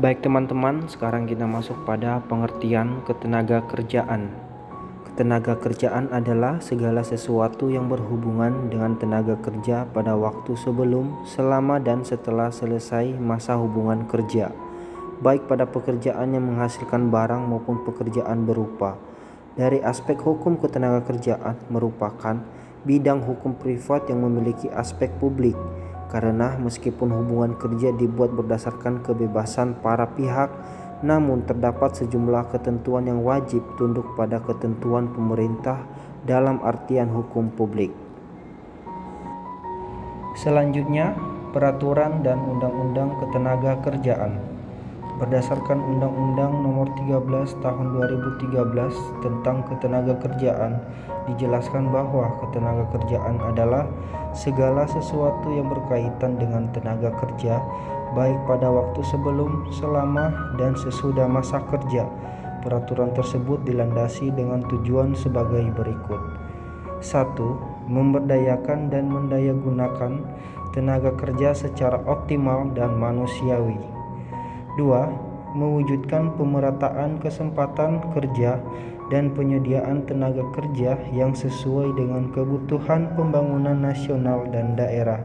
Baik teman-teman, sekarang kita masuk pada pengertian ketenaga kerjaan. Ketenaga kerjaan adalah segala sesuatu yang berhubungan dengan tenaga kerja pada waktu sebelum, selama, dan setelah selesai masa hubungan kerja, baik pada pekerjaan yang menghasilkan barang maupun pekerjaan berupa. Dari aspek hukum, ketenaga kerjaan merupakan bidang hukum privat yang memiliki aspek publik, karena meskipun hubungan kerja dibuat berdasarkan kebebasan para pihak, namun terdapat sejumlah ketentuan yang wajib tunduk pada ketentuan pemerintah dalam artian hukum publik. Selanjutnya, peraturan dan undang-undang ketenaga kerjaan. Berdasarkan Undang-Undang Nomor 13 Tahun 2013 tentang ketenaga kerjaan, dijelaskan bahwa ketenaga kerjaan adalah segala sesuatu yang berkaitan dengan tenaga kerja, baik pada waktu sebelum, selama, dan sesudah masa kerja. Peraturan tersebut dilandasi dengan tujuan sebagai berikut. 1. Memberdayakan dan mendayagunakan tenaga kerja secara optimal dan manusiawi. 2. Mewujudkan pemerataan kesempatan kerja dan penyediaan tenaga kerja yang sesuai dengan kebutuhan pembangunan nasional dan daerah.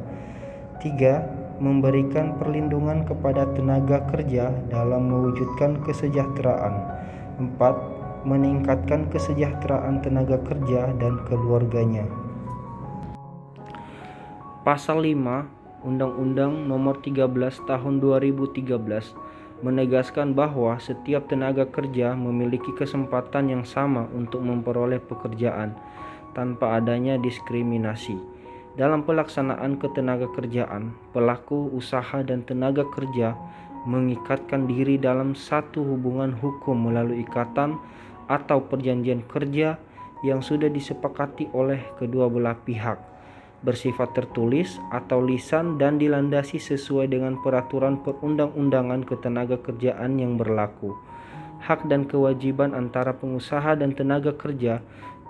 3. Memberikan perlindungan kepada tenaga kerja dalam mewujudkan kesejahteraan. 4. Meningkatkan kesejahteraan tenaga kerja dan keluarganya. Pasal 5 Undang-Undang Nomor 13 Tahun 2013 menegaskan bahwa setiap tenaga kerja memiliki kesempatan yang sama untuk memperoleh pekerjaan tanpa adanya diskriminasi. Dalam pelaksanaan ketenaga kerjaan, pelaku usaha dan tenaga kerja mengikatkan diri dalam satu hubungan hukum melalui ikatan atau perjanjian kerja yang sudah disepakati oleh kedua belah pihak, bersifat tertulis atau lisan dan dilandasi sesuai dengan peraturan perundang-undangan ketenaga kerjaan yang berlaku. Hak dan kewajiban antara pengusaha dan tenaga kerja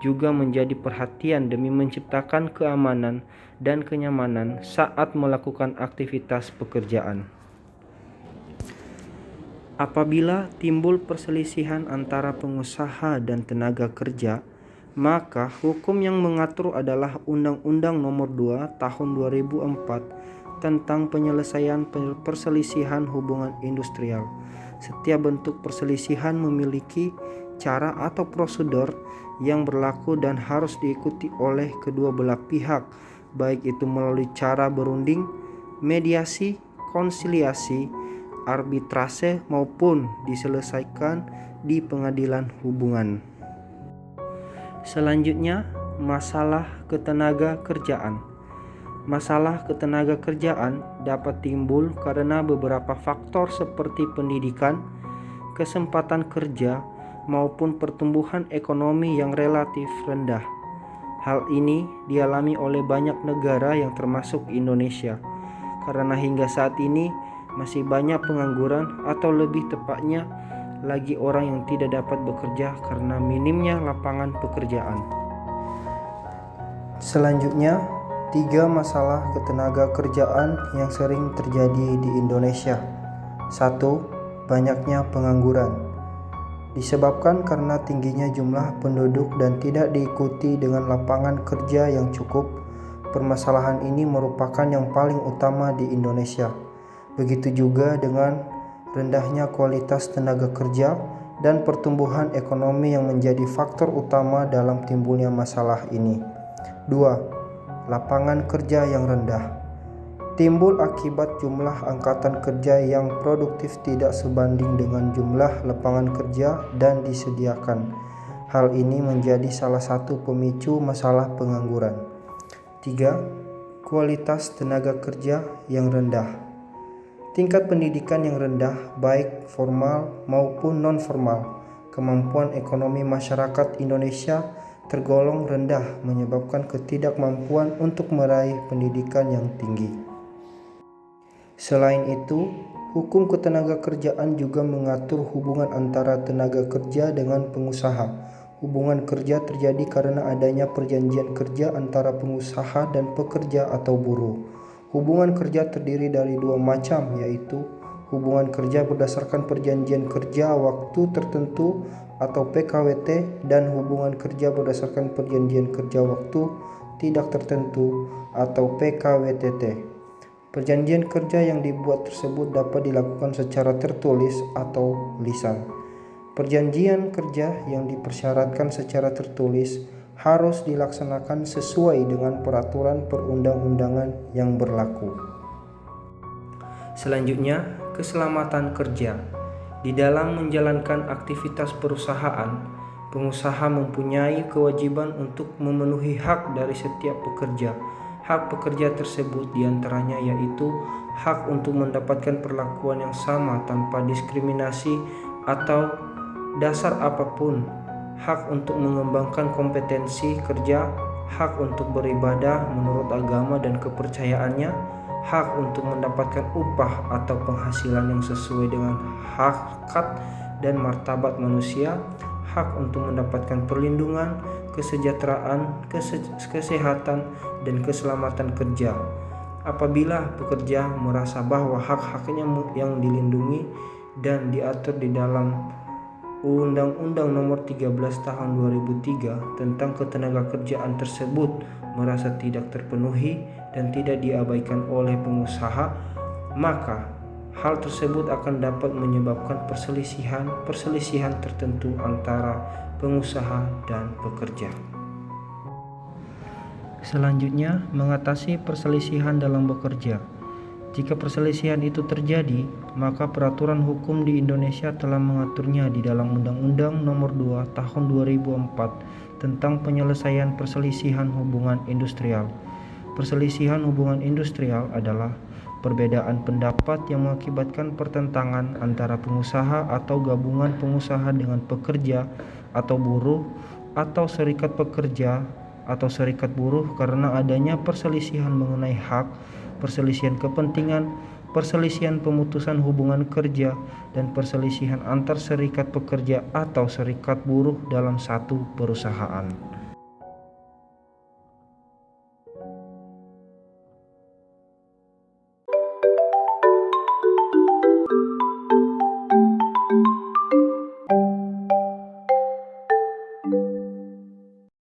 juga menjadi perhatian demi menciptakan keamanan dan kenyamanan saat melakukan aktivitas pekerjaan. Apabila timbul perselisihan antara pengusaha dan tenaga kerja, maka hukum yang mengatur adalah Undang-Undang Nomor 2 Tahun 2004 tentang penyelesaian perselisihan hubungan industrial. Setiap bentuk perselisihan memiliki cara atau prosedur yang berlaku dan harus diikuti oleh kedua belah pihak, baik itu melalui cara berunding, mediasi, konsiliasi, arbitrase maupun diselesaikan di pengadilan hubungan. Selanjutnya, masalah ketenaga kerjaan. Masalah ketenaga kerjaan dapat timbul karena beberapa faktor seperti pendidikan, kesempatan kerja, maupun pertumbuhan ekonomi yang relatif rendah. Hal ini dialami oleh banyak negara yang termasuk Indonesia, karena hingga saat ini masih banyak pengangguran atau lebih tepatnya lagi orang yang tidak dapat bekerja karena minimnya lapangan pekerjaan. Selanjutnya, 3 masalah ketenaga kerjaan yang sering terjadi di Indonesia. 1. Banyaknya pengangguran. Disebabkan karena tingginya jumlah penduduk dan tidak diikuti dengan lapangan kerja yang cukup, permasalahan ini merupakan yang paling utama di Indonesia. Begitu juga dengan rendahnya kualitas tenaga kerja dan pertumbuhan ekonomi yang menjadi faktor utama dalam timbulnya masalah ini. 2. Lapangan kerja yang rendah. Timbul akibat jumlah angkatan kerja yang produktif tidak sebanding dengan jumlah lapangan kerja dan disediakan. Hal ini menjadi salah satu pemicu masalah pengangguran. 3. Kualitas tenaga kerja yang rendah. Tingkat pendidikan yang rendah, baik formal maupun non-formal. Kemampuan ekonomi masyarakat Indonesia tergolong rendah, menyebabkan ketidakmampuan untuk meraih pendidikan yang tinggi. Selain itu, hukum ketenaga kerjaan juga mengatur hubungan antara tenaga kerja dengan pengusaha. Hubungan kerja terjadi karena adanya perjanjian kerja antara pengusaha dan pekerja atau buruh. Hubungan kerja terdiri dari 2 macam, yaitu hubungan kerja berdasarkan perjanjian kerja waktu tertentu atau PKWT, dan hubungan kerja berdasarkan perjanjian kerja waktu tidak tertentu atau PKWTT. Perjanjian kerja yang dibuat tersebut dapat dilakukan secara tertulis atau lisan. Perjanjian kerja yang dipersyaratkan secara tertulis harus dilaksanakan sesuai dengan peraturan perundang-undangan yang berlaku. Selanjutnya, keselamatan kerja. Di dalam menjalankan aktivitas perusahaan, pengusaha mempunyai kewajiban untuk memenuhi hak dari setiap pekerja. Hak pekerja tersebut diantaranya yaitu hak untuk mendapatkan perlakuan yang sama tanpa diskriminasi atau dasar apapun, hak untuk mengembangkan kompetensi kerja, hak untuk beribadah menurut agama dan kepercayaannya, hak untuk mendapatkan upah atau penghasilan yang sesuai dengan hakikat dan martabat manusia, hak untuk mendapatkan perlindungan, kesejahteraan, kesehatan, dan keselamatan kerja. Apabila pekerja merasa bahwa hak-haknya yang dilindungi dan diatur di dalam Undang-Undang Nomor 13 Tahun 2003 tentang Ketenagakerjaan tersebut merasa tidak terpenuhi dan tidak diabaikan oleh pengusaha, maka hal tersebut akan dapat menyebabkan perselisihan tertentu antara pengusaha dan pekerja. Selanjutnya, mengatasi perselisihan dalam bekerja. Jika perselisihan itu terjadi, maka peraturan hukum di Indonesia telah mengaturnya di dalam Undang-Undang Nomor 2 Tahun 2004 tentang penyelesaian perselisihan hubungan industrial. Perselisihan hubungan industrial adalah perbedaan pendapat yang mengakibatkan pertentangan antara pengusaha atau gabungan pengusaha dengan pekerja atau buruh atau serikat pekerja atau serikat buruh karena adanya perselisihan mengenai hak, perselisihan kepentingan, perselisihan pemutusan hubungan kerja, dan perselisihan antar serikat pekerja atau serikat buruh dalam satu perusahaan.